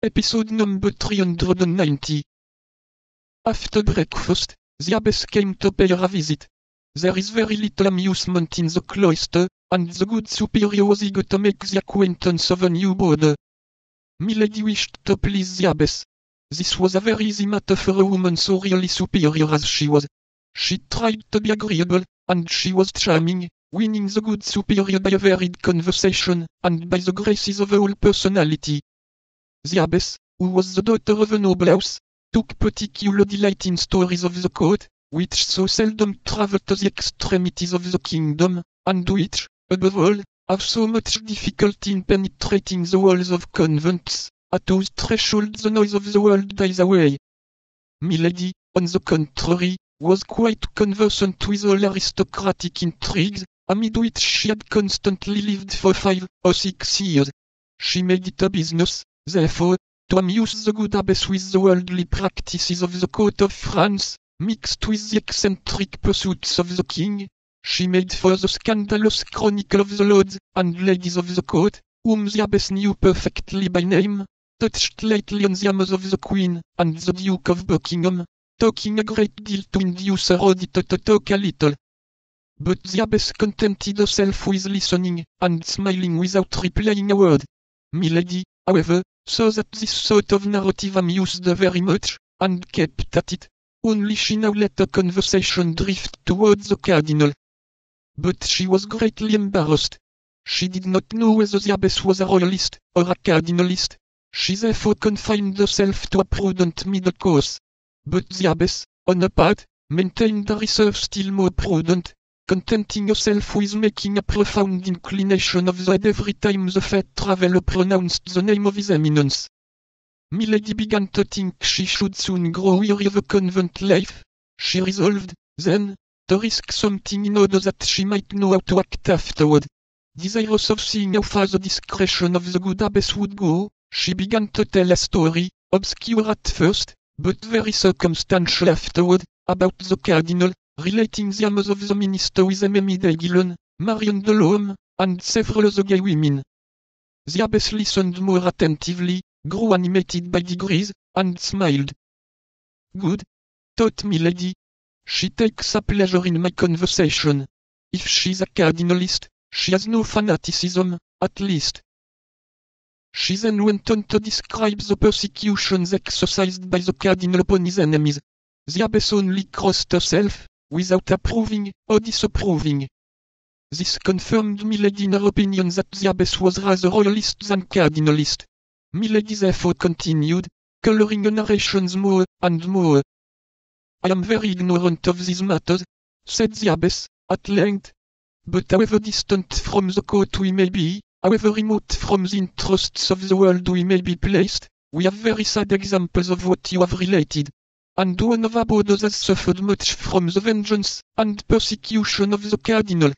Episode number 390. After breakfast, the abbess came to pay her a visit. There is very little amusement in the cloister, and the good superior was eager to make the acquaintance of a new boarder. Milady wished to please the abbess. This was a very easy matter for a woman so really superior as she was. She tried to be agreeable, and she was charming, winning the good superior by a varied conversation, and by the graces of her whole personality. The abbess, who was the daughter of a noble house, took particular delight in stories of the court, which so seldom travelled to the extremities of the kingdom, and which, above all, have so much difficulty in penetrating the walls of convents, at whose threshold the noise of the world dies away. Milady, on the contrary, was quite conversant with all aristocratic intrigues, amid which she had constantly lived for 5 or 6 years. She made it a business, therefore, to amuse the good abbess with the worldly practices of the court of France, mixed with the eccentric pursuits of the king. She made for the scandalous chronicle of the lords and ladies of the court, whom the abbess knew perfectly by name, touched lightly on the amours of the queen and the Duke of Buckingham, talking a great deal to induce her auditor to talk a little. But the abbess contented herself with listening and smiling without replying a word. Milady, however, saw that this sort of narrative amused her very much, and kept at it, only she now let the conversation drift towards the cardinal. But she was greatly embarrassed. She did not know whether the abbess was a royalist or a cardinalist. She therefore confined herself to a prudent middle course. But the abbess, on her part, maintained a reserve still more prudent, contenting herself with making a profound inclination of the head every time the fair traveller pronounced the name of his eminence. Milady began to think she should soon grow weary of a convent life. She resolved, then, to risk something in order that she might know how to act afterward. Desirous of seeing how far the discretion of the good abbess would go, she began to tell a story, obscure at first, but very circumstantial afterward, about the cardinal, relating the amours of the minister with Aimée d'Aiguillon, Marion de Lorme, and several other gay women. The abbess listened more attentively, grew animated by degrees, and smiled. Good, thought Milady. She takes a pleasure in my conversation. If she's a cardinalist, she has no fanaticism, at least. She then went on to describe the persecutions exercised by the cardinal upon his enemies. The abbess only crossed herself, without approving or disapproving. This confirmed Milady in her opinion that the abbess was rather royalist than cardinalist. Milady therefore continued, colouring her narrations more and more. I am very ignorant of these matters, said the abbess, at length. But however distant from the court we may be, however remote from the interests of the world we may be placed, we have very sad examples of what you have related. And one of our boarders has suffered much from the vengeance and persecution of the cardinal.